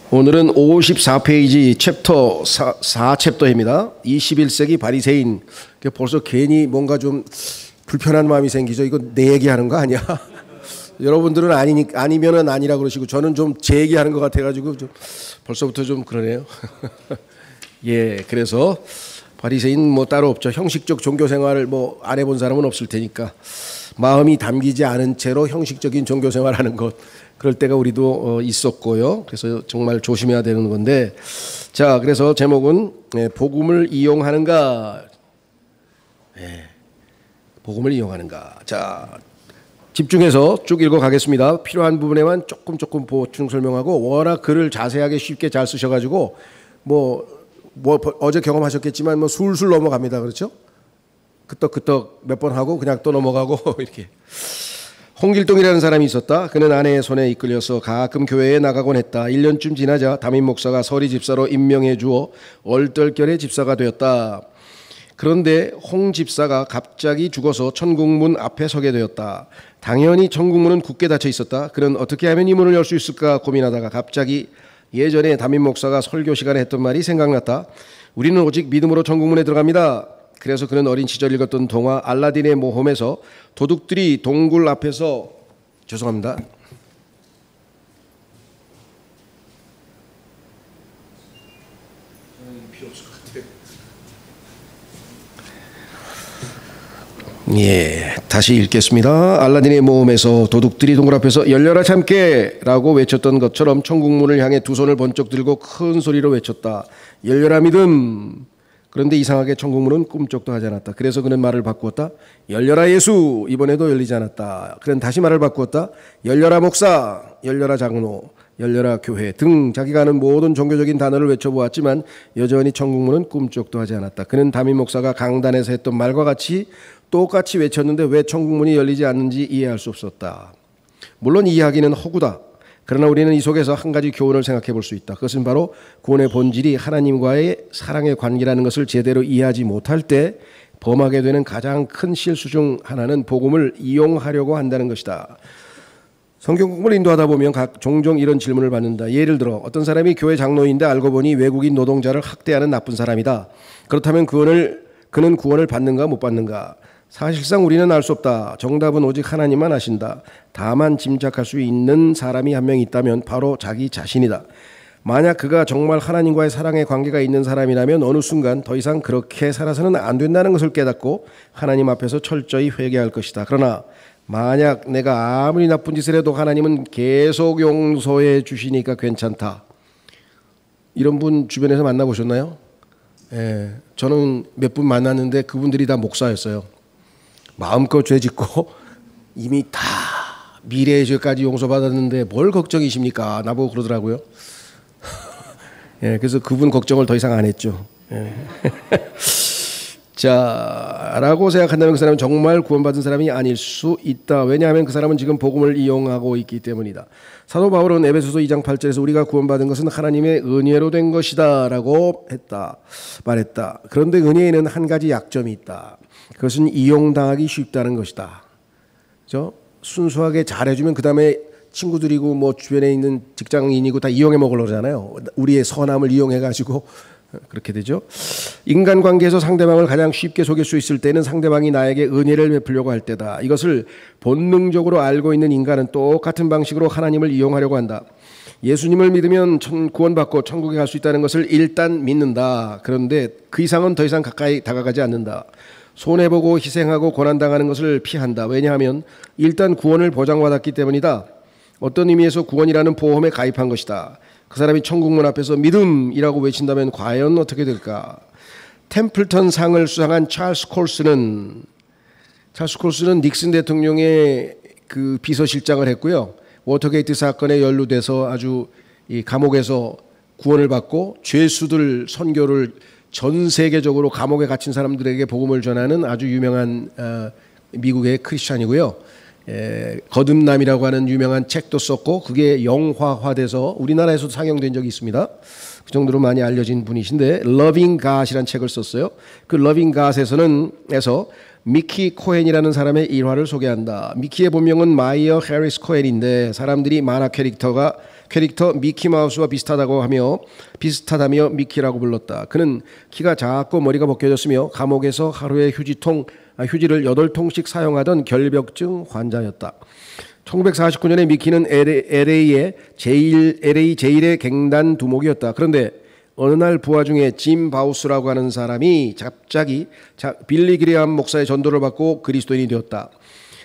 오늘은 54페이지 챕터 4챕터입니다. 21세기 바리새인. 벌써 괜히 뭔가 좀 불편한 마음이 생기죠. 이거 내 얘기하는 거 아니야? 여러분들은 아니면은 아니라 그러시고 저는 좀 제 얘기하는 것 같아가지고 좀 벌써부터 좀 그러네요. 예, 그래서 바리새인 뭐 따로 없죠. 형식적 종교 생활을 뭐 안 해본 사람은 없을 테니까 마음이 담기지 않은 채로 형식적인 종교 생활하는 것. 그럴 때가 우리도 있었고요. 그래서 정말 조심해야 되는 건데, 자, 그래서 제목은 복음을 이용하는가? 복음을 이용하는가? 자, 집중해서 쭉 읽어 가겠습니다. 필요한 부분에만 조금 보충 설명하고, 워낙 글을 자세하게 쉽게 잘 쓰셔가지고 뭐 어제 경험하셨겠지만 뭐 술술 넘어갑니다. 그렇죠? 끄떡끄떡 몇 번 하고 그냥 또 넘어가고 이렇게. 홍길동이라는 사람이 있었다. 그는 아내의 손에 이끌려서 가끔 교회에 나가곤 했다. 1년쯤 지나자 담임 목사가 서리 집사로 임명해 주어 얼떨결에 집사가 되었다. 그런데 홍 집사가 갑자기 죽어서 천국문 앞에 서게 되었다. 당연히 천국문은 굳게 닫혀 있었다. 그는 어떻게 하면 이 문을 열 수 있을까 고민하다가 갑자기 예전에 담임 목사가 설교 시간에 했던 말이 생각났다. 우리는 오직 믿음으로 천국문에 들어갑니다. 그래서 그는 어린 시절 읽었던 동화 알라딘의 모험에서 도둑들이 동굴 앞에서 죄송합니다. 예, 다시 읽겠습니다. 알라딘의 모험에서 도둑들이 동굴 앞에서 열려라 참깨 라고 외쳤던 것처럼 천국문을 향해 두 손을 번쩍 들고 큰 소리로 외쳤다. 열려라 믿음. 그런데 이상하게 천국문은 꿈쩍도 하지 않았다. 그래서 그는 말을 바꾸었다. 열려라 예수. 이번에도 열리지 않았다. 그는 다시 말을 바꾸었다. 열려라 목사, 열려라 장로, 열려라 교회 등 자기가 아는 모든 종교적인 단어를 외쳐보았지만 여전히 천국문은 꿈쩍도 하지 않았다. 그는 담임 목사가 강단에서 했던 말과 똑같이 외쳤는데 왜 천국문이 열리지 않는지 이해할 수 없었다. 물론 이 이야기는 허구다. 그러나 우리는 이 속에서 한 가지 교훈을 생각해 볼 수 있다. 그것은 바로 구원의 본질이 하나님과의 사랑의 관계라는 것을 제대로 이해하지 못할 때 범하게 되는 가장 큰 실수 중 하나는 복음을 이용하려고 한다는 것이다. 성경 공부를 인도하다 보면 종종 이런 질문을 받는다. 예를 들어 어떤 사람이 교회 장로인데 알고 보니 외국인 노동자를 학대하는 나쁜 사람이다. 그렇다면 그는 구원을 받는가 못 받는가? 사실상 우리는 알 수 없다. 정답은 오직 하나님만 아신다. 다만 짐작할 수 있는 사람이 한 명 있다면 바로 자기 자신이다. 만약 그가 정말 하나님과의 사랑의 관계가 있는 사람이라면 어느 순간 더 이상 그렇게 살아서는 안 된다는 것을 깨닫고 하나님 앞에서 철저히 회개할 것이다. 그러나 만약 내가 아무리 나쁜 짓을 해도 하나님은 계속 용서해 주시니까 괜찮다. 이런 분 주변에서 만나보셨나요? 예, 저는 몇 분 만났는데 그분들이 다 목사였어요. 마음껏 죄 짓고 이미 다 미래의 죄까지 용서받았는데 뭘 걱정이십니까? 나보고 그러더라고요. 예, 그래서 그분 걱정을 더 이상 안 했죠. 예. 자, 라고 생각한다면 그 사람은 정말 구원받은 사람이 아닐 수 있다. 왜냐하면 그 사람은 지금 복음을 이용하고 있기 때문이다. 사도 바울은 에베소서 2장 8절에서 우리가 구원받은 것은 하나님의 은혜로 된 것이다 라고 말했다. 그런데 은혜에는 한 가지 약점이 있다. 그것은 이용당하기 쉽다는 것이다. 그렇죠? 순수하게 잘해주면 그 다음에 친구들이고 뭐 주변에 있는 직장인이고 다 이용해 먹으려고 하잖아요. 우리의 선함을 이용해가지고 그렇게 되죠. 인간관계에서 상대방을 가장 쉽게 속일 수 있을 때는 상대방이 나에게 은혜를 베풀려고 할 때다. 이것을 본능적으로 알고 있는 인간은 똑같은 방식으로 하나님을 이용하려고 한다. 예수님을 믿으면 구원받고 천국에 갈 수 있다는 것을 일단 믿는다. 그런데 그 이상은 더 이상 가까이 다가가지 않는다. 손해보고 희생하고 고난당하는 것을 피한다. 왜냐하면 일단 구원을 보장받았기 때문이다. 어떤 의미에서 구원이라는 보험에 가입한 것이다. 그 사람이 천국문 앞에서 믿음이라고 외친다면 과연 어떻게 될까? 템플턴 상을 수상한 찰스 콜스는 닉슨 대통령의 그 비서실장을 했고요. 워터게이트 사건에 연루돼서 아주 이 감옥에서 구원을 받고 죄수들 선교를 전 세계적으로 감옥에 갇힌 사람들에게 복음을 전하는 아주 유명한 미국의 크리스찬이고요. 거듭남이라고 하는 유명한 책도 썼고 그게 영화화돼서 우리나라에서도 상영된 적이 있습니다. 그 정도로 많이 알려진 분이신데 러빙 갓이라는 책을 썼어요. 그 러빙 갓에서는 미키 코헨이라는 사람의 일화를 소개한다. 미키의 본명은 마이어 해리스 코헨인데 사람들이 만화 캐릭터 미키 마우스와 비슷하다며 미키라고 불렀다. 그는 키가 작고 머리가 벗겨졌으며 감옥에서 하루에 휴지를 8통씩 사용하던 결벽증 환자였다. 1949년에 미키는 LA 제일의 갱단 두목이었다. 그런데 어느 날 부하 중에 짐 바우스라고 하는 사람이 갑자기 빌리 그레이엄 목사의 전도를 받고 그리스도인이 되었다.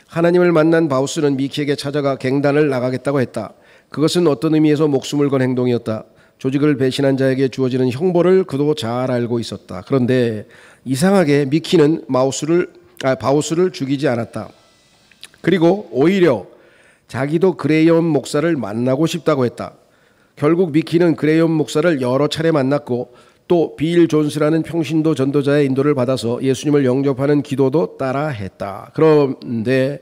하나님을 만난 바우스는 미키에게 찾아가 갱단을 나가겠다고 했다. 그것은 어떤 의미에서 목숨을 건 행동이었다. 조직을 배신한 자에게 주어지는 형벌을 그도 잘 알고 있었다. 그런데 이상하게 미키는 바우스를 죽이지 않았다. 그리고 오히려 자기도 그레이엄 목사를 만나고 싶다고 했다. 결국 미키는 그레이엄 목사를 여러 차례 만났고 또 빌 존스라는 평신도 전도자의 인도를 받아서 예수님을 영접하는 기도도 따라 했다. 그럼에도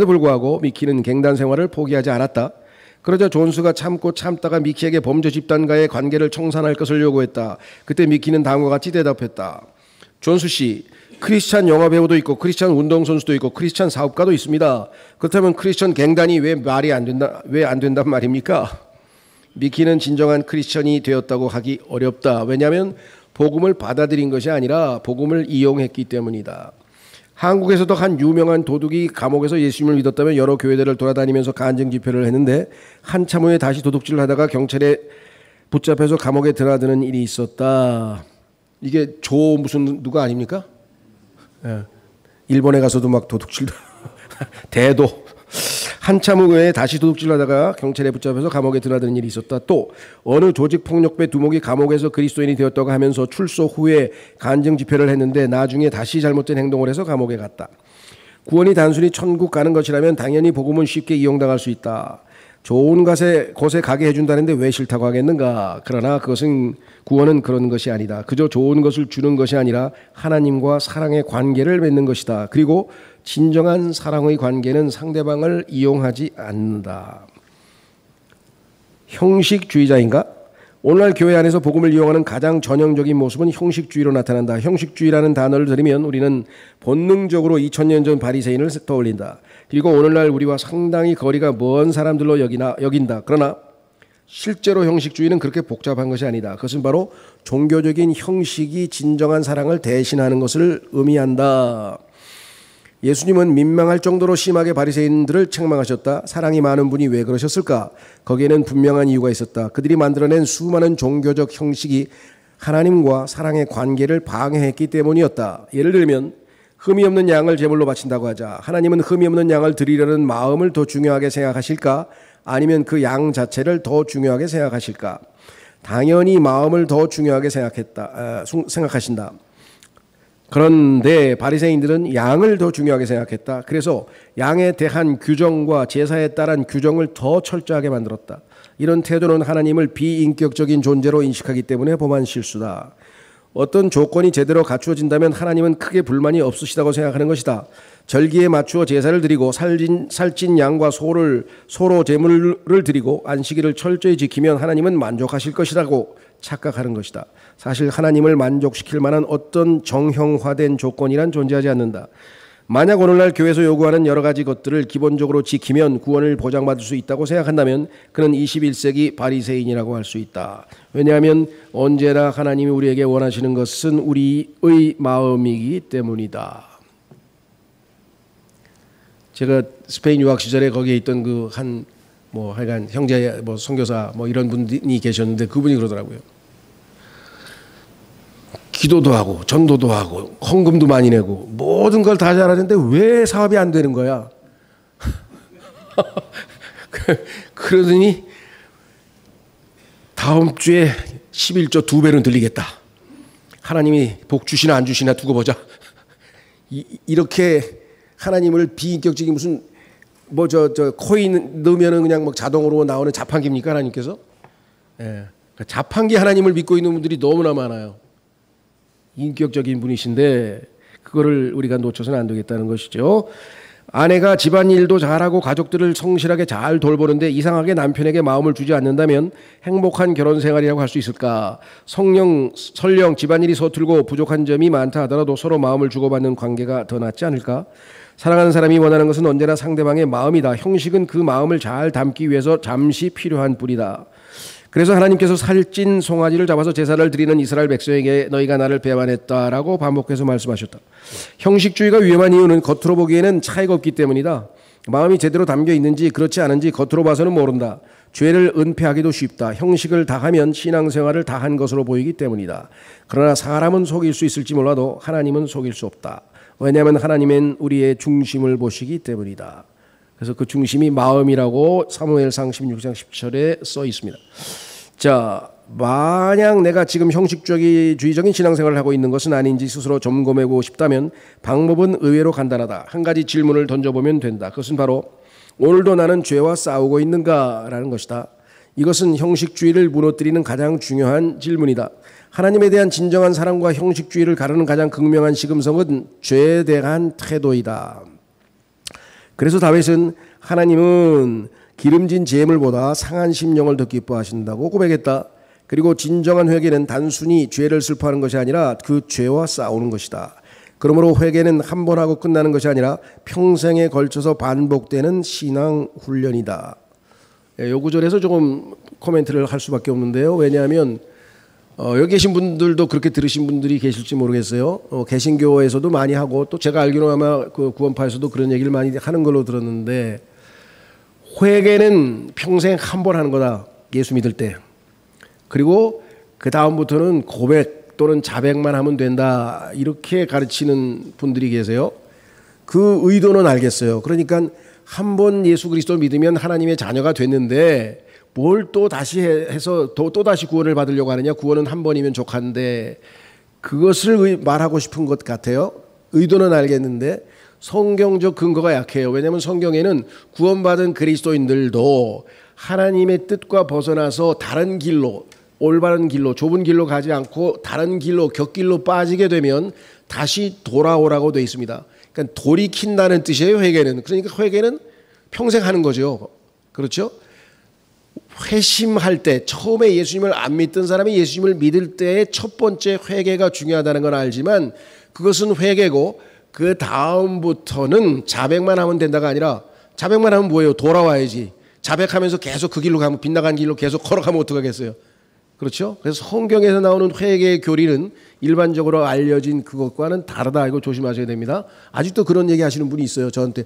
불구하고 미키는 갱단 생활을 포기하지 않았다. 그러자 존스가 참다가 미키에게 범죄 집단과의 관계를 청산할 것을 요구했다. 그때 미키는 다음과 같이 대답했다. 존스 씨, 크리스찬 영화 배우도 있고 크리스찬 운동선수도 있고 크리스찬 사업가도 있습니다. 그렇다면 크리스찬 갱단이 왜 안 된단 말입니까? 미키는 진정한 크리스천이 되었다고 하기 어렵다. 왜냐하면 복음을 받아들인 것이 아니라 복음을 이용했기 때문이다. 한국에서도 한 유명한 도둑이 감옥에서 예수님을 믿었다며 여러 교회들을 돌아다니면서 간증 집회를 했는데 한참 후에 다시 도둑질을 하다가 경찰에 붙잡혀서 감옥에 드나드는 일이 있었다. 이게 누가 아닙니까? 예. 일본에 가서도 막 도둑질도 대도 한참 후에 다시 도둑질을 하다가 경찰에 붙잡혀서 감옥에 드나드는 일이 있었다. 또 어느 조직폭력배 두목이 감옥에서 그리스도인이 되었다고 하면서 출소 후에 간증 집회를 했는데 나중에 다시 잘못된 행동을 해서 감옥에 갔다. 구원이 단순히 천국 가는 것이라면 당연히 복음은 쉽게 이용당할 수 있다. 좋은 곳에 가게 해준다는데 왜 싫다고 하겠는가. 그러나 구원은 그런 것이 아니다. 그저 좋은 것을 주는 것이 아니라 하나님과 사랑의 관계를 맺는 것이다. 그리고 진정한 사랑의 관계는 상대방을 이용하지 않는다. 형식주의자인가? 오늘날 교회 안에서 복음을 이용하는 가장 전형적인 모습은 형식주의로 나타난다. 형식주의라는 단어를 들으면 우리는 본능적으로 2000년 전 바리새인을 떠올린다. 그리고 오늘날 우리와 상당히 거리가 먼 사람들로 여긴다. 그러나 실제로 형식주의는 그렇게 복잡한 것이 아니다. 그것은 바로 종교적인 형식이 진정한 사랑을 대신하는 것을 의미한다. 예수님은 민망할 정도로 심하게 바리새인들을 책망하셨다. 사랑이 많은 분이 왜 그러셨을까? 거기에는 분명한 이유가 있었다. 그들이 만들어낸 수많은 종교적 형식이 하나님과 사랑의 관계를 방해했기 때문이었다. 예를 들면 흠이 없는 양을 제물로 바친다고 하자. 하나님은 흠이 없는 양을 드리려는 마음을 더 중요하게 생각하실까? 아니면 그 양 자체를 더 중요하게 생각하실까? 당연히 마음을 더 중요하게 생각하신다. 그런데 바리새인들은 양을 더 중요하게 생각했다. 그래서 양에 대한 규정과 제사에 따른 규정을 더 철저하게 만들었다. 이런 태도는 하나님을 비인격적인 존재로 인식하기 때문에 범한 실수다. 어떤 조건이 제대로 갖추어진다면 하나님은 크게 불만이 없으시다고 생각하는 것이다. 절기에 맞추어 제사를 드리고 살찐 양과 소로 제물을 드리고 안식일을 철저히 지키면 하나님은 만족하실 것이라고 착각하는 것이다. 사실 하나님을 만족시킬 만한 어떤 정형화된 조건이란 존재하지 않는다. 만약 오늘날 교회에서 요구하는 여러 가지 것들을 기본적으로 지키면 구원을 보장받을 수 있다고 생각한다면 그는 21세기 바리새인이라고 할 수 있다. 왜냐하면 언제나 하나님이 우리에게 원하시는 것은 우리의 마음이기 때문이다. 제가 스페인 유학 시절에 거기에 있던 하여간 형제 선교사 이런 분이 계셨는데 그분이 그러더라고요. 기도도 하고 전도도 하고 헌금도 많이 내고 모든 걸 다 잘하는데 왜 사업이 안 되는 거야? 그러더니 다음 주에 11조 2배는 들리겠다. 하나님이 복 주시나 안 주시나 두고 보자. 이렇게 하나님을 비인격적인 무슨 코인 넣으면은 그냥 자동으로 나오는 자판기입니까? 하나님께서? 예. 자판기 하나님을 믿고 있는 분들이 너무나 많아요. 인격적인 분이신데 그거를 우리가 놓쳐서는 안 되겠다는 것이죠. 아내가 집안일도 잘하고 가족들을 성실하게 잘 돌보는데 이상하게 남편에게 마음을 주지 않는다면 행복한 결혼 생활이라고 할 수 있을까? 설령 집안일이 서툴고 부족한 점이 많다 하더라도 서로 마음을 주고받는 관계가 더 낫지 않을까? 사랑하는 사람이 원하는 것은 언제나 상대방의 마음이다. 형식은 그 마음을 잘 담기 위해서 잠시 필요한 뿐이다. 그래서 하나님께서 살찐 송아지를 잡아서 제사를 드리는 이스라엘 백성에게 너희가 나를 배반했다라고 반복해서 말씀하셨다. 형식주의가 위험한 이유는 겉으로 보기에는 차이가 없기 때문이다. 마음이 제대로 담겨 있는지 그렇지 않은지 겉으로 봐서는 모른다. 죄를 은폐하기도 쉽다. 형식을 다하면 신앙생활을 다한 것으로 보이기 때문이다. 그러나 사람은 속일 수 있을지 몰라도 하나님은 속일 수 없다. 왜냐하면 하나님은 우리의 중심을 보시기 때문이다. 그래서 그 중심이 마음이라고 사무엘상 16장 10절에 써 있습니다. 자, 만약 내가 지금 형식주의적인 신앙생활을 하고 있는 것은 아닌지 스스로 점검해보고 싶다면 방법은 의외로 간단하다. 한 가지 질문을 던져보면 된다. 그것은 바로 오늘도 나는 죄와 싸우고 있는가라는 것이다. 이것은 형식주의를 무너뜨리는 가장 중요한 질문이다. 하나님에 대한 진정한 사랑과 형식주의를 가르는 가장 극명한 시금석은 죄에 대한 태도이다. 그래서 다윗은 하나님은 기름진 제물보다 상한 심령을 더 기뻐하신다고 고백했다. 그리고 진정한 회개는 단순히 죄를 슬퍼하는 것이 아니라 그 죄와 싸우는 것이다. 그러므로 회개는 한 번 하고 끝나는 것이 아니라 평생에 걸쳐서 반복되는 신앙 훈련이다. 이 구절에서 조금 코멘트를 할 수밖에 없는데요. 왜냐하면 여기 계신 분들도 그렇게 들으신 분들이 계실지 모르겠어요. 개신교에서도 많이 하고 또 제가 알기로 아마 그 구원파에서도 그런 얘기를 많이 하는 걸로 들었는데 회개는 평생 한 번 하는 거다. 예수 믿을 때. 그리고 그 다음부터는 고백 또는 자백만 하면 된다. 이렇게 가르치는 분들이 계세요. 그 의도는 알겠어요. 그러니까 한 번 예수 그리스도를 믿으면 하나님의 자녀가 됐는데 뭘 또 다시 해서 또 다시 구원을 받으려고 하느냐. 구원은 한 번이면 족한데 그것을 말하고 싶은 것 같아요. 의도는 알겠는데 성경적 근거가 약해요. 왜냐하면 성경에는 구원받은 그리스도인들도 하나님의 뜻과 벗어나서 다른 길로, 올바른 길로, 좁은 길로 가지 않고 다른 길로, 곁길로 빠지게 되면 다시 돌아오라고 되어 있습니다. 그러니까 돌이킨다는 뜻이에요. 회개는. 그러니까 회개는 평생 하는 거죠. 그렇죠? 회심할 때, 처음에 예수님을 안 믿던 사람이 예수님을 믿을 때의 첫 번째 회개가 중요하다는 건 알지만 그것은 회개고 그 다음부터는 자백만 하면 된다가 아니라 자백만 하면 뭐예요? 돌아와야지. 자백하면서 계속 그 길로 가면, 빗나간 길로 계속 걸어가면 어떡하겠어요? 그렇죠? 그래서 성경에서 나오는 회개의 교리는 일반적으로 알려진 그것과는 다르다. 이거 조심하셔야 됩니다. 아직도 그런 얘기 하시는 분이 있어요. 저한테.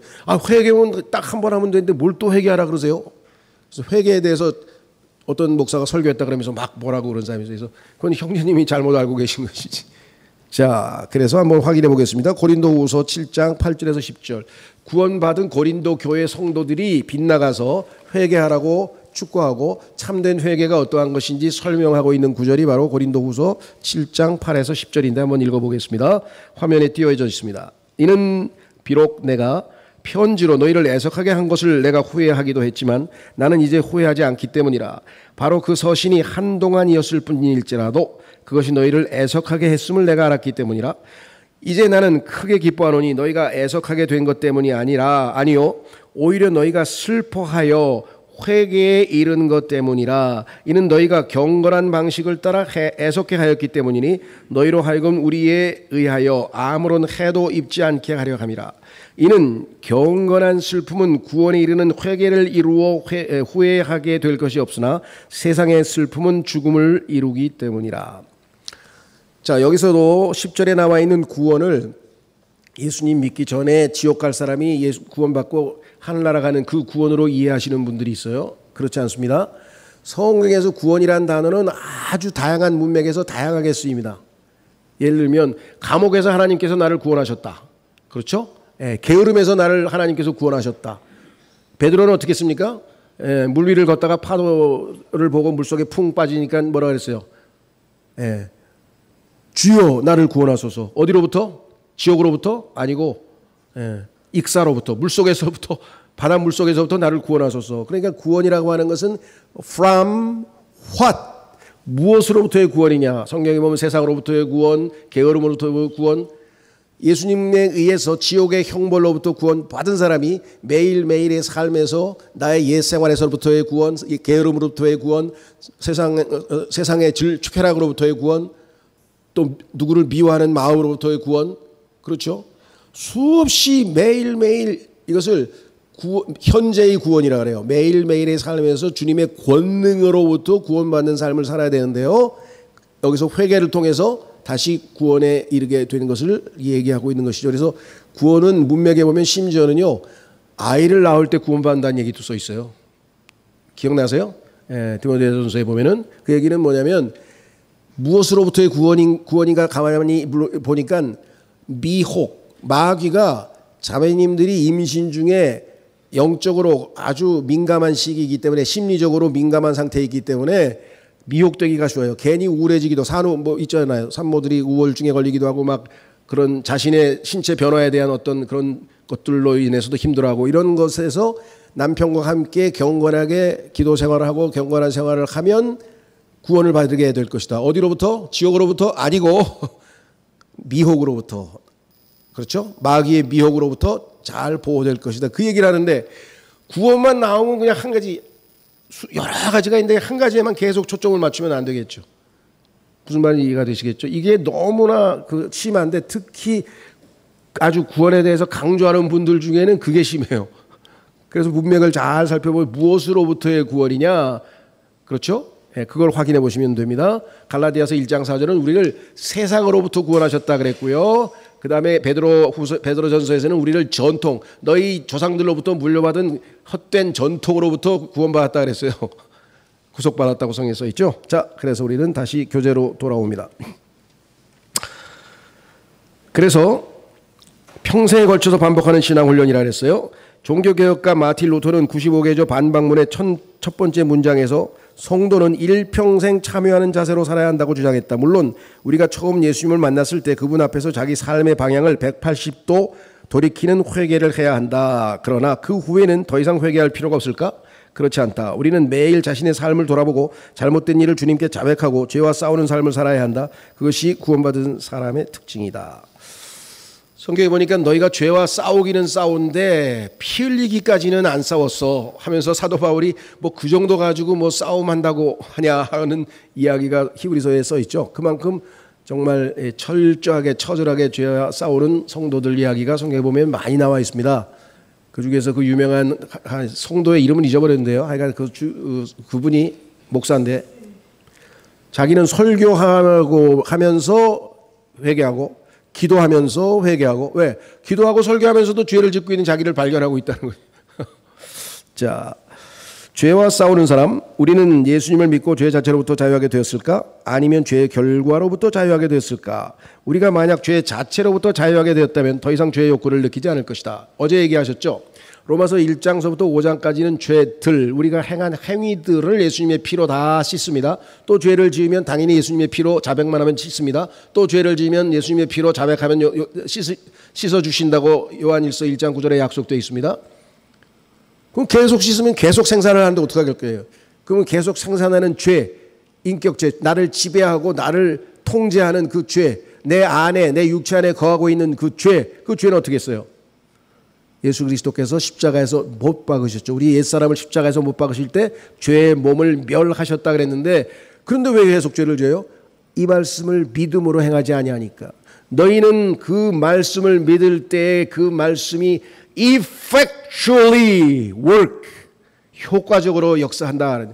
회개는 딱 한 번 하면 되는데 뭘 또 회개하라 그러세요? 그래서 회개에 대해서 어떤 목사가 설교했다 그러면서 막 뭐라고 그런 사람이 있어요. 그래서 그건 형제님이 잘못 알고 계신 것이지. 자, 그래서 한번 확인해 보겠습니다. 고린도후서 7장 8절에서 10절. 구원받은 고린도 교회 성도들이 빗나가서 회개하라고 축구하고 참된 회개가 어떠한 것인지 설명하고 있는 구절이 바로 고린도후서 7장 8에서 10절인데 한번 읽어보겠습니다. 화면에 띄어져 있습니다. 이는 비록 내가 편지로 너희를 애석하게 한 것을 내가 후회하기도 했지만 나는 이제 후회하지 않기 때문이라. 바로 그 서신이 한동안이었을 뿐일지라도 그것이 너희를 애석하게 했음을 내가 알았기 때문이라. 이제 나는 크게 기뻐하노니 너희가 애석하게 된 것 때문이 아니요 오히려 너희가 슬퍼하여 회개에 이른 것 때문이라. 이는 너희가 경건한 방식을 따라 애석해 하였기 때문이니 너희로 하여금 우리에 의하여 아무런 해도 입지 않게 하려 함이라. 이는 경건한 슬픔은 구원에 이르는 회개를 이루어 후회하게 될 것이 없으나 세상의 슬픔은 죽음을 이루기 때문이라. 자, 여기서도 10절에 나와 있는 구원을 예수님 믿기 전에 지옥 갈 사람이 구원받고 하늘나라 가는 그 구원으로 이해하시는 분들이 있어요. 그렇지 않습니다. 성경에서 구원이라는 단어는 아주 다양한 문맥에서 다양하게 쓰입니다. 예를 들면 감옥에서 하나님께서 나를 구원하셨다. 그렇죠? 게으름에서 나를 하나님께서 구원하셨다. 베드로는 어떻게 했습니까? 물 위를 걷다가 파도를 보고 물속에 풍 빠지니까 뭐라 그랬어요? 주여 나를 구원하소서. 어디로부터? 지옥으로부터? 아니고 익사로부터, 물속에서부터, 바다 물속에서부터 나를 구원하소서. 그러니까 구원이라고 하는 것은 from what? 무엇으로부터의 구원이냐? 성경에 보면 세상으로부터의 구원, 게으름으로부터의 구원, 예수님에 의해서 지옥의 형벌로부터 구원받은 사람이 매일매일의 삶에서 나의 옛 생활에서부터의 구원, 게으름으로부터의 구원, 세상의 쾌락으로부터의 구원, 또 누구를 미워하는 마음으로부터의 구원, 그렇죠? 수없이 매일매일 이것을 현재의 구원이라 그래요. 매일매일의 삶에서 주님의 권능으로부터 구원받는 삶을 살아야 되는데요. 여기서 회개를 통해서 다시 구원에 이르게 되는 것을 얘기하고 있는 것이죠. 그래서 구원은 문맥에 보면 심지어는요, 아이를 낳을 때 구원받는다는 얘기도 써 있어요. 기억나세요? 디모데전서에 보면은 그 얘기는 뭐냐면 무엇으로부터의 구원인가 가만히 보니까 미혹, 마귀가 자매님들이 임신 중에 영적으로 아주 민감한 시기이기 때문에 심리적으로 민감한 상태이기 때문에 미혹되기가 쉬워요. 괜히 우울해지기도, 산후 뭐 있잖아요. 산모들이 우울증에 걸리기도 하고 막 그런 자신의 신체 변화에 대한 어떤 그런 것들로 인해서도 힘들어하고, 이런 것에서 남편과 함께 경건하게 기도 생활을 하고 경건한 생활을 하면 구원을 받게 될 것이다. 어디로부터? 지옥으로부터? 아니고 미혹으로부터, 그렇죠? 마귀의 미혹으로부터 잘 보호될 것이다. 그 얘기를 하는데, 구원만 나오면 그냥 한 가지, 여러 가지가 있는데 한 가지에만 계속 초점을 맞추면 안 되겠죠. 무슨 말인지 이해가 되시겠죠? 이게 너무나 심한데, 특히 아주 구원에 대해서 강조하는 분들 중에는 그게 심해요. 그래서 문맥을 잘 살펴보면 무엇으로부터의 구원이냐, 그렇죠? 그걸 확인해 보시면 됩니다. 갈라디아서 1장 4절은 우리를 세상으로부터 구원하셨다 그랬고요. 그 다음에 베드로전서에서는 우리를 전통, 너희 조상들로부터 물려받은 헛된 전통으로부터 구원받았다 그랬어요. 구속받았다고 성경에 써 있죠. 자, 그래서 우리는 다시 교재로 돌아옵니다. 그래서 평생에 걸쳐서 반복하는 신앙훈련이라 그랬어요. 종교개혁가 마틴 루터는 95개조 반박문의 첫 번째 문장에서 성도는 일평생 참여하는 자세로 살아야 한다고 주장했다. 물론 우리가 처음 예수님을 만났을 때 그분 앞에서 자기 삶의 방향을 180도 돌이키는 회개를 해야 한다. 그러나 그 후에는 더 이상 회개할 필요가 없을까? 그렇지 않다. 우리는 매일 자신의 삶을 돌아보고 잘못된 일을 주님께 자백하고 죄와 싸우는 삶을 살아야 한다. 그것이 구원받은 사람의 특징이다. 성경에 보니까 너희가 죄와 싸우기는 싸운데 피 흘리기까지는 안 싸웠어 하면서 사도 바울이 뭐 그 정도 가지고 뭐 싸움한다고 하냐 하는 이야기가 히브리서에 써 있죠. 그만큼 정말 철저하게 처절하게 죄와 싸우는 성도들 이야기가 성경에 보면 많이 나와 있습니다. 그 중에서 그 유명한 성도의 이름은 잊어버렸는데요. 하여간 그분이 목사인데 자기는 설교하고 하면서 회개하고 기도하면서 회개하고, 왜? 기도하고 설교하면서도 죄를 짓고 있는 자기를 발견하고 있다는 거예요. 자, 죄와 싸우는 사람, 우리는 예수님을 믿고 죄 자체로부터 자유하게 되었을까? 아니면 죄의 결과로부터 자유하게 되었을까? 우리가 만약 죄 자체로부터 자유하게 되었다면 더 이상 죄의 욕구를 느끼지 않을 것이다. 어제 얘기하셨죠? 로마서 1장서부터 5장까지는 죄들, 우리가 행한 행위들을 예수님의 피로 다 씻습니다. 또 죄를 지으면 당연히 예수님의 피로 자백만 하면 씻습니다. 또 죄를 지으면 예수님의 피로 자백하면 씻어주신다고 요한일서 1장 9절에 약속되어 있습니다. 그럼 계속 씻으면 계속 생산을 하는데 어떡할 거예요? 그러면 계속 생산하는 죄, 인격죄, 나를 지배하고 나를 통제하는 그 죄, 내 안에, 내 육체 안에 거하고 있는 그 죄는 어떻게 했어요? 예수 그리스도께서 십자가에서 못 박으셨죠. 우리 옛사람을 십자가에서 못 박으실 때 죄의 몸을 멸하셨다 그랬는데, 그런데 왜 계속 죄를 져요? 이 말씀을 믿음으로 행하지 아니하니까. 너희는 그 말씀을 믿을 때 그 말씀이 effectually work, 효과적으로 역사한다.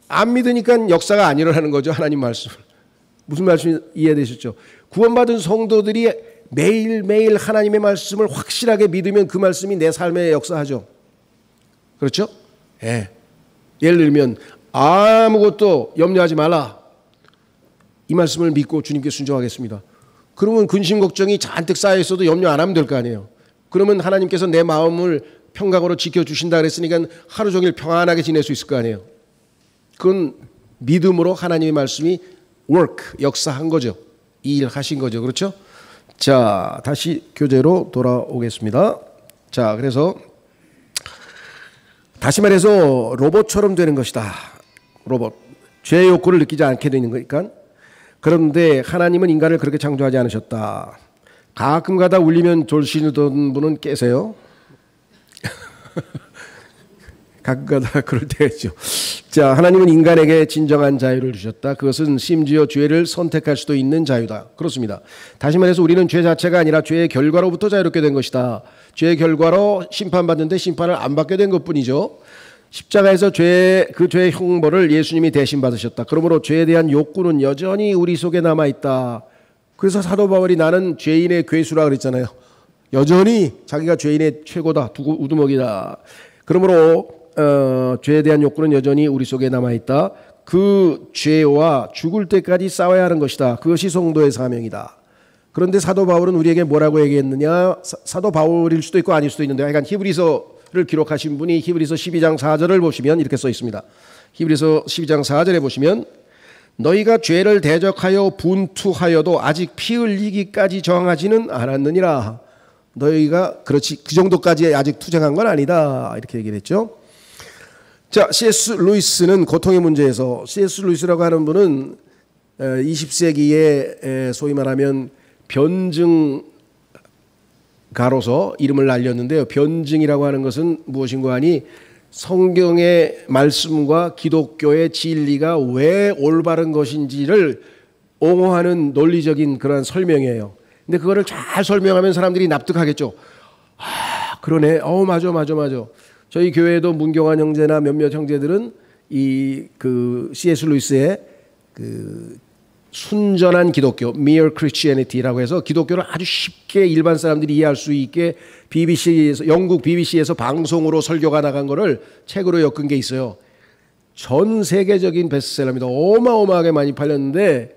안 믿으니까 역사가 안 일어나는 거죠. 하나님 말씀을. 무슨 말씀이 이해되셨죠? 구원받은 성도들이 매일매일 하나님의 말씀을 확실하게 믿으면 그 말씀이 내 삶에 역사하죠. 그렇죠? 예. 예를 들면 아무것도 염려하지 말라. 이 말씀을 믿고 주님께 순종하겠습니다. 그러면 근심 걱정이 잔뜩 쌓여 있어도 염려 안 하면 될 거 아니에요. 그러면 하나님께서 내 마음을 평강으로 지켜주신다 그랬으니까 하루 종일 평안하게 지낼 수 있을 거 아니에요. 그건 믿음으로 하나님의 말씀이 work, 역사한 거죠. 이 일 하신 거죠. 그렇죠? 자, 다시 교재로 돌아오겠습니다. 자, 그래서 다시 말해서 로봇처럼 되는 것이다. 로봇. 죄의 욕구를 느끼지 않게 되는 거니까. 그런데 하나님은 인간을 그렇게 창조하지 않으셨다. 가끔가다 울리면 졸시던 분은 깨세요. 가끔가다 그럴 때가 있죠. 자, 하나님은 인간에게 진정한 자유를 주셨다. 그것은 심지어 죄를 선택할 수도 있는 자유다. 그렇습니다. 다시 말해서 우리는 죄 자체가 아니라 죄의 결과로부터 자유롭게 된 것이다. 죄의 결과로 심판받는데 심판을 안 받게 된 것뿐이죠. 십자가에서 그 죄의 형벌을 예수님이 대신 받으셨다. 그러므로 죄에 대한 욕구는 여전히 우리 속에 남아있다. 그래서 사도 바울이 나는 죄인의 괴수라 그랬잖아요. 여전히 자기가 죄인의 최고다, 우두먹이다. 그러므로 죄에 대한 욕구는 여전히 우리 속에 남아있다. 그 죄와 죽을 때까지 싸워야 하는 것이다. 그것이 성도의 사명이다. 그런데 사도 바울은 우리에게 뭐라고 얘기했느냐? 사도 바울일 수도 있고 아닐 수도 있는데 하여간 히브리서를 기록하신 분이 히브리서 12장 4절을 보시면 이렇게 써 있습니다. 히브리서 12장 4절에 보시면 너희가 죄를 대적하여 분투하여도 아직 피 흘리기까지 정하지는 않았느니라. 너희가 그렇지 그 정도까지 아직 투쟁한 건 아니다. 이렇게 얘기를 했죠. 자, C.S. 루이스는 고통의 문제에서 C.S. 루이스라고 하는 분은 20세기에 소위 말하면 변증가로서 이름을 날렸는데요. 변증이라고 하는 것은 무엇인가 하니 성경의 말씀과 기독교의 진리가 왜 올바른 것인지를 옹호하는 논리적인 그런 설명이에요. 근데 그거를 잘 설명하면 사람들이 납득하겠죠. 아, 그러네. 맞아. 저희 교회에도 문경환 형제나 몇몇 형제들은 그 C.S. 루이스의 그 순전한 기독교, Mere Christianity라고 해서 기독교를 아주 쉽게 일반 사람들이 이해할 수 있게 영국 BBC에서 방송으로 설교가 나간 거를 책으로 엮은 게 있어요. 전 세계적인 베스트셀러입니다. 어마어마하게 많이 팔렸는데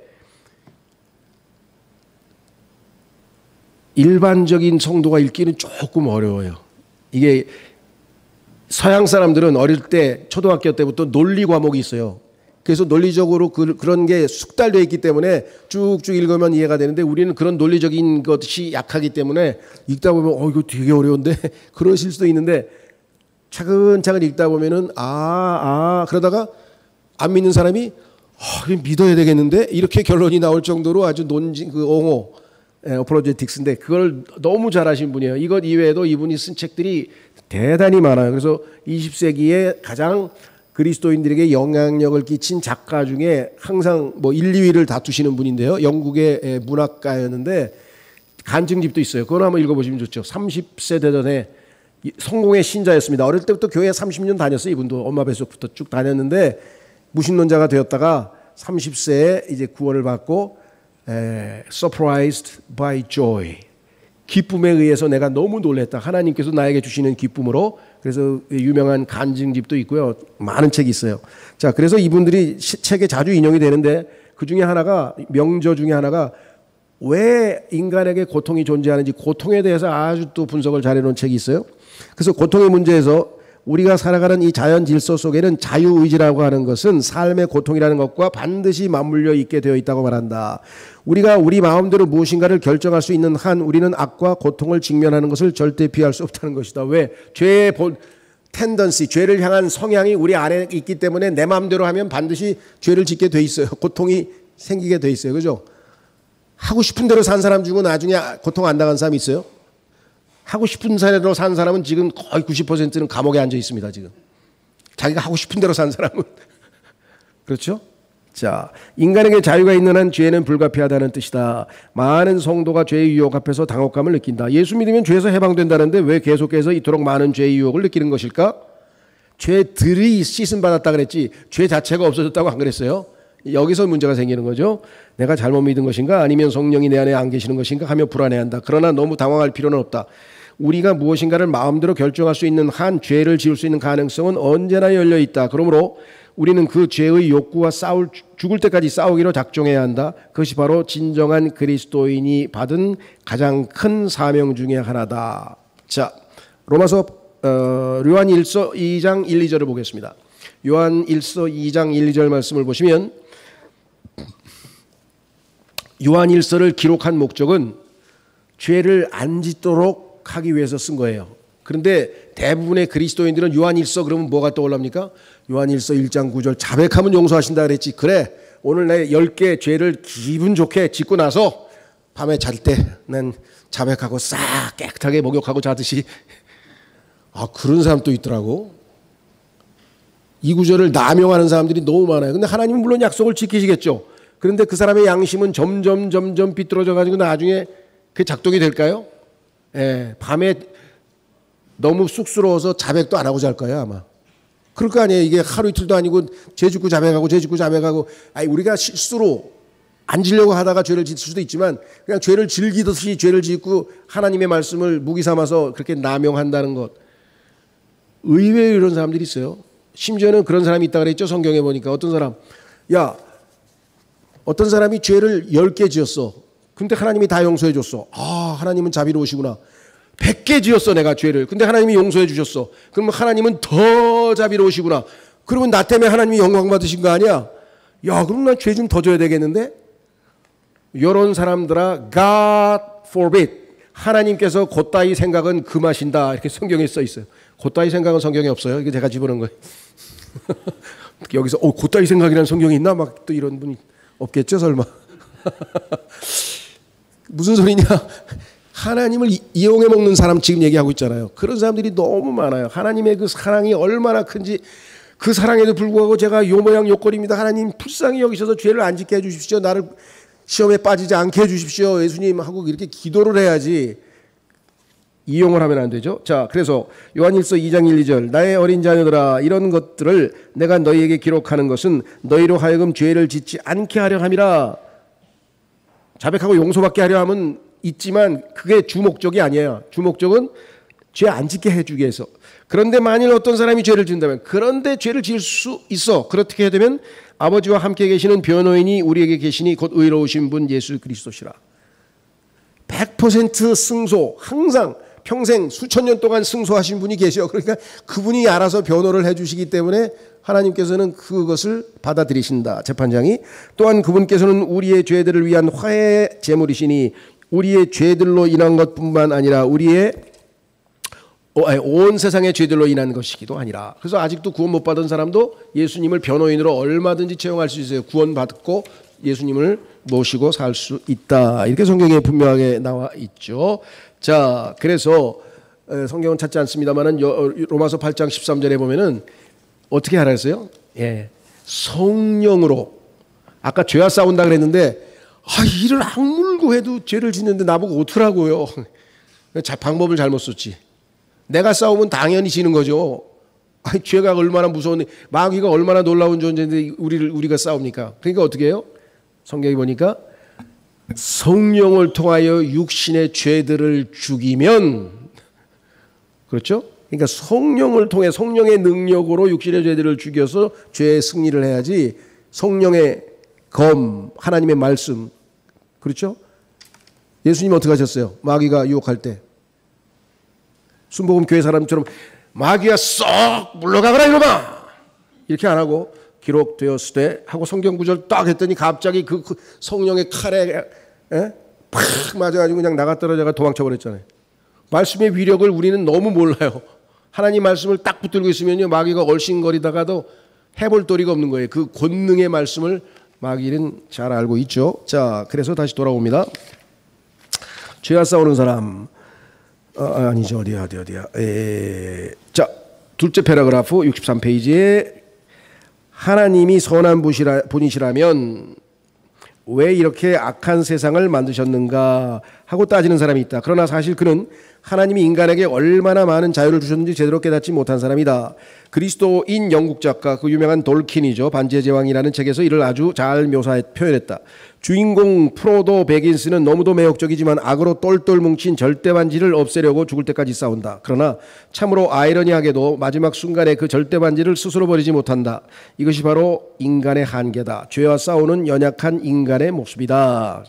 일반적인 성도가 읽기는 조금 어려워요. 이게 서양 사람들은 어릴 때 초등학교 때부터 논리 과목이 있어요. 그래서 논리적으로 그런 게 숙달되어 있기 때문에 쭉쭉 읽으면 이해가 되는데 우리는 그런 논리적인 것이 약하기 때문에 읽다 보면 이거 되게 어려운데 그러실 수도 있는데 차근차근 읽다 보면은 그러다가 안 믿는 사람이 믿어야 되겠는데 이렇게 결론이 나올 정도로 아주 옹호 어프로제틱스인데 그걸 너무 잘하신 분이에요. 이것 이외에도 이분이 쓴 책들이 대단히 많아요. 그래서 20세기에 가장 그리스도인들에게 영향력을 끼친 작가 중에 항상 1, 2위를 다투시는 분인데요. 영국의 문학가였는데 간증집도 있어요. 그걸 한번 읽어보시면 좋죠. 30세 되전에 성공의 신자였습니다. 어릴 때부터 교회 30년 다녔어요. 이분도 엄마 뱃속부터 쭉 다녔는데 무신론자가 되었다가 30세에 이제 구원을 받고 surprised by joy. 기쁨에 의해서 내가 너무 놀랬다. 하나님께서 나에게 주시는 기쁨으로. 그래서 유명한 간증집도 있고요. 많은 책이 있어요. 자, 그래서 이분들이 책에 자주 인용이 되는데 그 중에 하나가 명저 중에 하나가 왜 인간에게 고통이 존재하는지 고통에 대해서 아주 또 분석을 잘해놓은 책이 있어요. 그래서 고통의 문제에서 우리가 살아가는 이 자연 질서 속에는 자유의지라고 하는 것은 삶의 고통이라는 것과 반드시 맞물려 있게 되어 있다고 말한다. 우리가 우리 마음대로 무엇인가를 결정할 수 있는 한 우리는 악과 고통을 직면하는 것을 절대 피할 수 없다는 것이다. 왜? 죄의 텐던시, 죄를 향한 성향이 우리 안에 있기 때문에 내 마음대로 하면 반드시 죄를 짓게 돼 있어요. 고통이 생기게 돼 있어요. 그죠? 하고 싶은 대로 산 사람 중에 나중에 고통 안 당한 사람이 있어요? 하고 싶은 대로 산 사람은 지금 거의 90%는 감옥에 앉아 있습니다. 지금 자기가 하고 싶은 대로 산 사람은 그렇죠? 자, 인간에게 자유가 있는 한 죄는 불가피하다는 뜻이다. 많은 성도가 죄의 유혹 앞에서 당혹감을 느낀다. 예수 믿으면 죄에서 해방된다는데 왜 계속해서 이토록 많은 죄의 유혹을 느끼는 것일까? 죄들이 씻음 받았다 그랬지 죄 자체가 없어졌다고 안 그랬어요? 여기서 문제가 생기는 거죠. 내가 잘못 믿은 것인가 아니면 성령이 내 안에 안 계시는 것인가 하며 불안해한다. 그러나 너무 당황할 필요는 없다. 우리가 무엇인가를 마음대로 결정할 수 있는 한 죄를 지을 수 있는 가능성은 언제나 열려 있다. 그러므로 우리는 그 죄의 욕구와 죽을 때까지 싸우기로 작정해야 한다. 그것이 바로 진정한 그리스도인이 받은 가장 큰 사명 중에 하나다. 자, 로마서 요한일서 2장 1, 2절을 보겠습니다. 요한일서 2장 1, 2절 말씀을 보시면 요한일서를 기록한 목적은 죄를 안 짓도록 하기 위해서 쓴 거예요. 그런데 대부분의 그리스도인들은 요한일서 그러면 뭐가 떠올랍니까? 요한일서 1장 9절 자백하면 용서하신다 그랬지. 그래 오늘 내 10개 죄를 기분 좋게 짓고 나서 밤에 잘 때는 자백하고 싹 깨끗하게 목욕하고 자듯이 그런 사람도 있더라고. 이 구절을 남용하는 사람들이 너무 많아요. 근데 하나님은 물론 약속을 지키시겠죠. 그런데 그 사람의 양심은 점점 비뚤어져 가지고 나중에 그게 작동이 될까요? 밤에 너무 쑥스러워서 자백도 안 하고 잘 거예요, 아마. 그럴 거 아니에요. 이게 하루 이틀도 아니고 죄 짓고 자백하고 우리가 실수로 안 지려고 하다가 죄를 짓을 수도 있지만 그냥 죄를 즐기듯이 죄를 짓고 하나님의 말씀을 무기 삼아서 그렇게 남용한다는 것. 의외로 이런 사람들이 있어요. 심지어는 그런 사람이 있다 그랬죠. 성경에 보니까 어떤 사람이 죄를 10개 지었어. 근데 하나님이 다 용서해 줬어. 하나님은 자비로우시구나. 100개 지었어 내가 죄를. 근데 하나님이 용서해 주셨어. 그러면 하나님은 더 자비로우시구나. 그러면 나 때문에 하나님이 영광 받으신 거 아니야? 그럼 난 죄 좀 더 줘야 되겠는데? 이런 사람들아 God forbid. 하나님께서 곧다이 생각은 금하신다. 이렇게 성경에 써 있어요. 곧다이 생각은 성경에 없어요. 이게 제가 집어넣은 거예요. 여기서 곧다이 생각이라는 성경이 있나? 막 또 이런 분이 없겠죠 설마. 무슨 소리냐? 하나님을 이용해 먹는 사람 지금 얘기하고 있잖아요. 그런 사람들이 너무 많아요. 하나님의 그 사랑이 얼마나 큰지 그 사랑에도 불구하고 제가 요 모양 요 꼴입니다. 하나님 불쌍히 여기셔서 죄를 안 짓게 해주십시오. 나를 시험에 빠지지 않게 해주십시오. 예수님 하고 이렇게 기도를 해야지 이용을 하면 안 되죠. 자, 그래서 요한일서 2장 1, 2절 나의 어린 자녀들아 이런 것들을 내가 너희에게 기록하는 것은 너희로 하여금 죄를 짓지 않게 하려 함이라. 자백하고 용서받게 하려 함은 있지만 그게 주목적이 아니에요. 주목적은 죄 안 짓게 해주기 위해서. 그런데 만일 어떤 사람이 죄를 짓는다면 그런데 죄를 지을 수 있어. 그렇게 되면 아버지와 함께 계시는 변호인이 우리에게 계시니 곧 의로우신 분 예수 그리스도시라. 100% 승소. 항상 평생 수천 년 동안 승소하신 분이 계셔. 그러니까 그분이 알아서 변호를 해주시기 때문에 하나님께서는 그것을 받아들이신다. 재판장이. 또한 그분께서는 우리의 죄들을 위한 화해 제물이시니 우리의 죄들로 인한 것뿐만 아니라 우리의 온 세상의 죄들로 인한 것이기도 아니라. 그래서 아직도 구원 못 받은 사람도 예수님을 변호인으로 얼마든지 채용할 수 있어요. 구원 받고 예수님을 모시고 살 수 있다. 이렇게 성경에 분명하게 나와 있죠. 자, 그래서 성경은 찾지 않습니다만은 로마서 8장 13절에 보면은 어떻게 하라 했어요? 성령으로. 아까 죄와 싸운다 그랬는데 이를 악물고 해도 죄를 짓는데 나보고 어떡하라고요. 방법을 잘못 썼지. 내가 싸우면 당연히 지는 거죠. 죄가 얼마나 무서운데 마귀가 얼마나 놀라운 존재인데 우리가 싸웁니까? 그러니까 어떻게 해요? 성경이 보니까 성령을 통하여 육신의 죄들을 죽이면, 그렇죠? 그러니까 성령을 통해 성령의 능력으로 육신의 죄들을 죽여서 죄의 승리를 해야지. 성령의 검, 하나님의 말씀, 그렇죠? 예수님 어떻게 하셨어요? 마귀가 유혹할 때 순복음 교회 사람처럼 마귀야 쏙 물러가거라 이놈아 이렇게 안 하고 기록되었을 때 하고 성경 구절 딱 했더니 갑자기 그 성령의 칼에 팍 맞아가지고 그냥 나가 떨어져가 도망쳐 버렸잖아요. 말씀의 위력을 우리는 너무 몰라요. 하나님 말씀을 딱 붙들고 있으면요 마귀가 얼씬거리다가도 해볼 도리가 없는 거예요. 그 권능의 말씀을 마귀는 잘 알고 있죠. 자, 그래서 다시 돌아옵니다. 죄와 싸우는 사람 아니죠. 어디야. 자, 둘째 패러그래프 63페이지에 하나님이 선한 분이시라면 왜 이렇게 악한 세상을 만드셨는가 하고 따지는 사람이 있다. 그러나 사실 그는 하나님이 인간에게 얼마나 많은 자유를 주셨는지 제대로 깨닫지 못한 사람이다. 그리스도인 영국 작가 그 유명한 돌킨이죠. 반지의 제왕이라는 책에서 이를 아주 잘 표현했다. 주인공 프로도 베긴스는 너무도 매혹적이지만 악으로 똘똘 뭉친 절대 반지를 없애려고 죽을 때까지 싸운다. 그러나 참으로 아이러니하게도 마지막 순간에 그 절대 반지를 스스로 버리지 못한다. 이것이 바로 인간의 한계다. 죄와 싸우는 연약한 인간의 모습이다.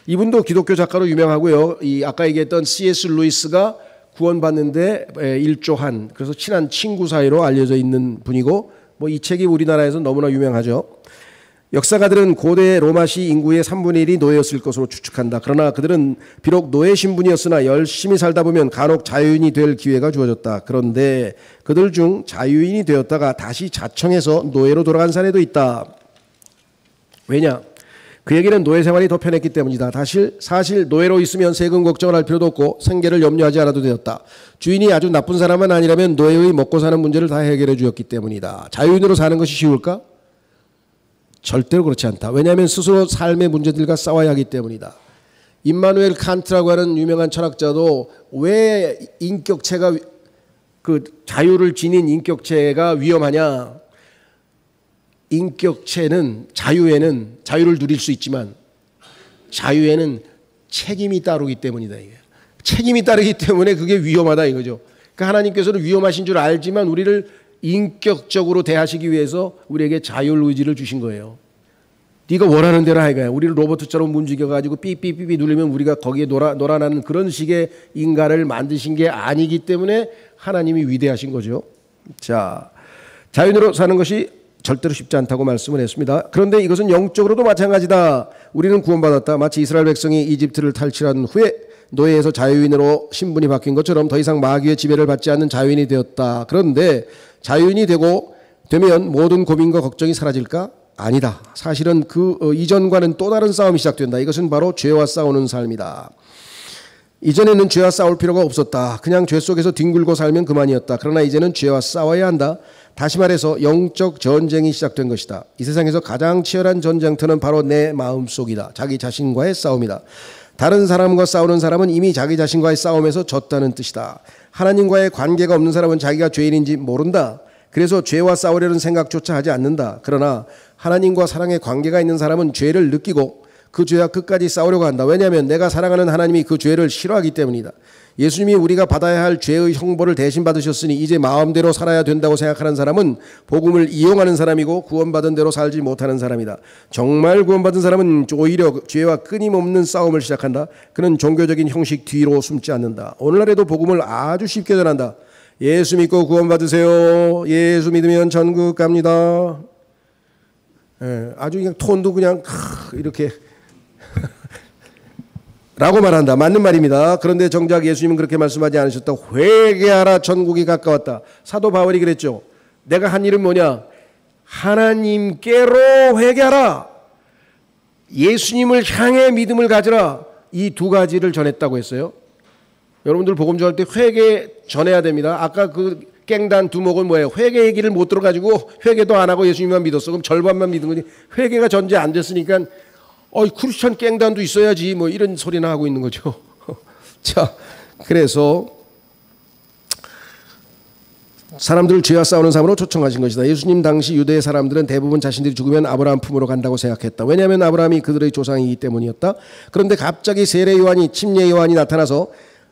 이분도 기독교 작가로 유명하고요. 아까 얘기했던 C.S. 루이스가 구원받는데 일조한, 그래서 친한 친구 사이로 알려져 있는 분이고, 이 책이 우리나라에서 너무나 유명하죠. 역사가들은 고대 로마시 인구의 3분의 1이 노예였을 것으로 추측한다. 그러나 그들은 비록 노예 신분이었으나 열심히 살다 보면 간혹 자유인이 될 기회가 주어졌다. 그런데 그들 중 자유인이 되었다가 다시 자청해서 노예로 돌아간 사례도 있다. 왜냐? 그 얘기는 노예 생활이 더 편했기 때문이다. 사실 노예로 있으면 세금 걱정을 할 필요도 없고 생계를 염려하지 않아도 되었다. 주인이 아주 나쁜 사람은 아니라면 노예의 먹고 사는 문제를 다 해결해 주었기 때문이다. 자유인으로 사는 것이 쉬울까? 절대로 그렇지 않다. 왜냐하면 스스로 삶의 문제들과 싸워야 하기 때문이다. 임마누엘 칸트라고 하는 유명한 철학자도 왜 인격체가 그 자유를 지닌 인격체가 위험하냐? 인격체는 자유를 누릴 수 있지만 자유에는 책임이 따르기 때문이다. 이게. 책임이 따르기 때문에 그게 위험하다 이거죠. 그러니까 하나님께서는 위험하신 줄 알지만 우리를 인격적으로 대하시기 위해서 우리에게 자율의지를 주신 거예요. 네가 원하는 대로 하이가 우리를 로봇처럼 움직여가지고 삐삐삐삐 누르면 우리가 거기에 놀아나는 그런 식의 인간을 만드신 게 아니기 때문에 하나님이 위대하신 거죠. 자, 자유인으로 사는 것이 절대로 쉽지 않다고 말씀을 했습니다. 그런데 이것은 영적으로도 마찬가지다. 우리는 구원받았다. 마치 이스라엘 백성이 이집트를 탈출한 후에 노예에서 자유인으로 신분이 바뀐 것처럼 더 이상 마귀의 지배를 받지 않는 자유인이 되었다. 그런데 자유인이 되면 모든 고민과 걱정이 사라질까? 아니다. 사실은 그 이전과는 또 다른 싸움이 시작된다. 이것은 바로 죄와 싸우는 삶이다. 이전에는 죄와 싸울 필요가 없었다. 그냥 죄 속에서 뒹굴고 살면 그만이었다. 그러나 이제는 죄와 싸워야 한다. 다시 말해서 영적 전쟁이 시작된 것이다. 이 세상에서 가장 치열한 전쟁터는 바로 내 마음속이다. 자기 자신과의 싸움이다. 다른 사람과 싸우는 사람은 이미 자기 자신과의 싸움에서 졌다는 뜻이다. 하나님과의 관계가 없는 사람은 자기가 죄인인지 모른다. 그래서 죄와 싸우려는 생각조차 하지 않는다. 그러나 하나님과 사랑의 관계가 있는 사람은 죄를 느끼고 그 죄와 끝까지 싸우려고 한다. 왜냐하면 내가 사랑하는 하나님이 그 죄를 싫어하기 때문이다. 예수님이 우리가 받아야 할 죄의 형벌을 대신 받으셨으니 이제 마음대로 살아야 된다고 생각하는 사람은 복음을 이용하는 사람이고 구원받은 대로 살지 못하는 사람이다. 정말 구원받은 사람은 오히려 죄와 끊임없는 싸움을 시작한다. 그는 종교적인 형식 뒤로 숨지 않는다. 오늘날에도 복음을 아주 쉽게 전한다. 예수 믿고 구원받으세요. 예수 믿으면 천국 갑니다. 아주 그냥 톤도 그냥 이렇게 라고 말한다. 맞는 말입니다. 그런데 정작 예수님은 그렇게 말씀하지 않으셨다. 회개하라, 천국이 가까웠다. 사도 바울이 그랬죠. 내가 한 일은 뭐냐? 하나님께로 회개하라. 예수님을 향해 믿음을 가지라. 이 두 가지를 전했다고 했어요. 여러분들 복음 전할 때 회개 전해야 됩니다. 아까 그 깽단 두목은 뭐예요? 회개 얘기를 못 들어가지고 회개도 안 하고 예수님만 믿었어. 그럼 절반만 믿은 거지. 회개가 전제 안 됐으니까 크리스천 깽단도 있어야지 뭐 이런 소리나 하고 있는 거죠. 자, 그래서 사람들을 죄와 싸우는 삶으로 초청하신 것이다. 예수님 당시 유대 사람들은 대부분 자신들이 죽으면 아브라함 품으로 간다고 생각했다. 왜냐하면 아브라함이 그들의 조상이기 때문이었다. 그런데 갑자기 세례 요한이 침례 요한이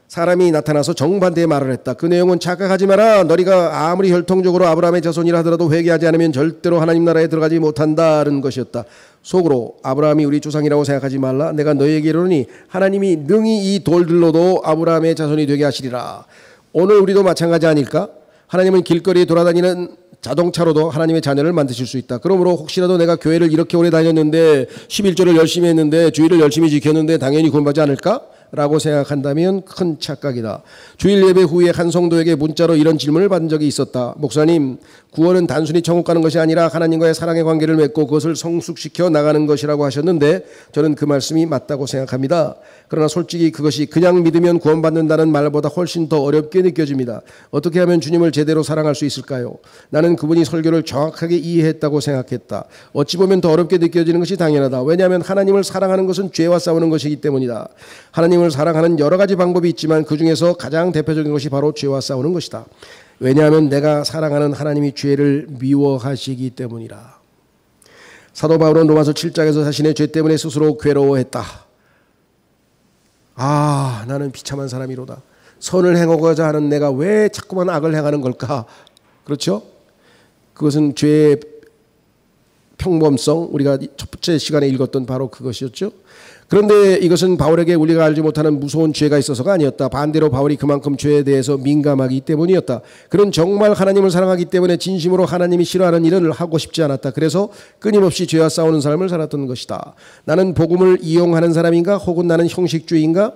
사람이 나타나서 정반대의 말을 했다. 그 내용은 착각하지 마라. 너희가 아무리 혈통적으로 아브라함의 자손이라 하더라도 회개하지 않으면 절대로 하나님 나라에 들어가지 못한다는 것이었다. 속으로 아브라함이 우리 조상이라고 생각하지 말라. 내가 너희에게 이르노니 하나님이 능히 이 돌들로도 아브라함의 자손이 되게 하시리라. 오늘 우리도 마찬가지 아닐까? 하나님은 길거리에 돌아다니는 자동차로도 하나님의 자녀를 만드실 수 있다. 그러므로 혹시라도 내가 교회를 이렇게 오래 다녔는데 11조를 열심히 했는데 주일을 열심히 지켰는데 당연히 구원받지 않을까? 라고 생각한다면 큰 착각이다. 주일 예배 후에 한 성도에게 문자로 이런 질문을 받은 적이 있었다. 목사님, 구원은 단순히 천국 가는 것이 아니라 하나님과의 사랑의 관계를 맺고 그것을 성숙시켜 나가는 것이라고 하셨는데 저는 그 말씀이 맞다고 생각합니다. 그러나 솔직히 그것이 그냥 믿으면 구원받는다는 말보다 훨씬 더 어렵게 느껴집니다. 어떻게 하면 주님을 제대로 사랑할 수 있을까요? 나는 그분이 설교를 정확하게 이해했다고 생각했다. 어찌 보면 더 어렵게 느껴지는 것이 당연하다. 왜냐하면 하나님을 사랑하는 것은 죄와 싸우는 것이기 때문이다. 하나님을 사랑하는 여러 가지 방법이 있지만 그 중에서 가장 대표적인 것이 바로 죄와 싸우는 것이다. 왜냐하면 내가 사랑하는 하나님이 죄를 미워하시기 때문이라. 사도 바울은 로마서 7장에서 자신의 죄 때문에 스스로 괴로워했다. 나는 비참한 사람이로다. 선을 행하고자 하는 내가 왜 자꾸만 악을 행하는 걸까? 그렇죠? 그것은 죄의 평범성, 우리가 첫 번째 시간에 읽었던 바로 그것이었죠. 그런데 이것은 바울에게 우리가 알지 못하는 무서운 죄가 있어서가 아니었다. 반대로 바울이 그만큼 죄에 대해서 민감하기 때문이었다. 그는 정말 하나님을 사랑하기 때문에 진심으로 하나님이 싫어하는 일을 하고 싶지 않았다. 그래서 끊임없이 죄와 싸우는 삶을 살았던 것이다. 나는 복음을 이용하는 사람인가? 혹은 나는 형식주의인가?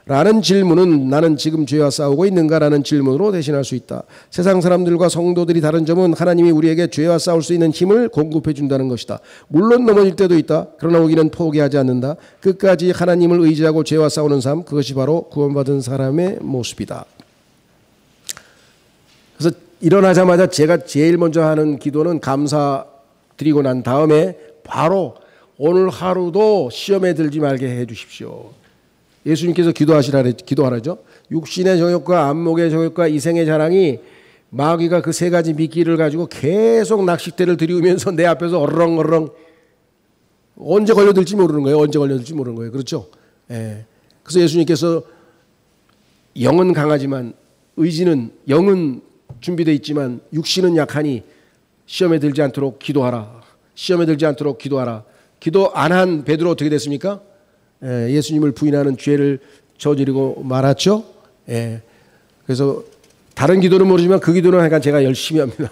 라는 질문은 나는 지금 죄와 싸우고 있는가라는 질문으로 대신할 수 있다. 세상 사람들과 성도들이 다른 점은 하나님이 우리에게 죄와 싸울 수 있는 힘을 공급해 준다는 것이다. 물론 넘어질 때도 있다. 그러나 우리는 포기하지 않는다. 끝까지 하나님을 의지하고 죄와 싸우는 삶, 그것이 바로 구원받은 사람의 모습이다. 그래서 일어나자마자 제가 제일 먼저 하는 기도는 감사드리고 난 다음에 바로 오늘 하루도 시험에 들지 말게 해 주십시오. 예수님께서 기도하라죠. 육신의 정욕과 안목의 정욕과 이생의 자랑이 마귀가 그 세 가지 미끼를 가지고 계속 낚싯대를 들이우면서 내 앞에서 어렁어렁 언제 걸려들지 모르는 거예요. 그렇죠? 예. 그래서 예수님께서 영은 강하지만 영은 준비되어 있지만 육신은 약하니 시험에 들지 않도록 기도하라. 기도 안 한 베드로 어떻게 됐습니까? 예수님을 부인하는 죄를 저지르고 말았죠. 그래서 다른 기도는 모르지만 그 기도는 하여간 제가 열심히 합니다.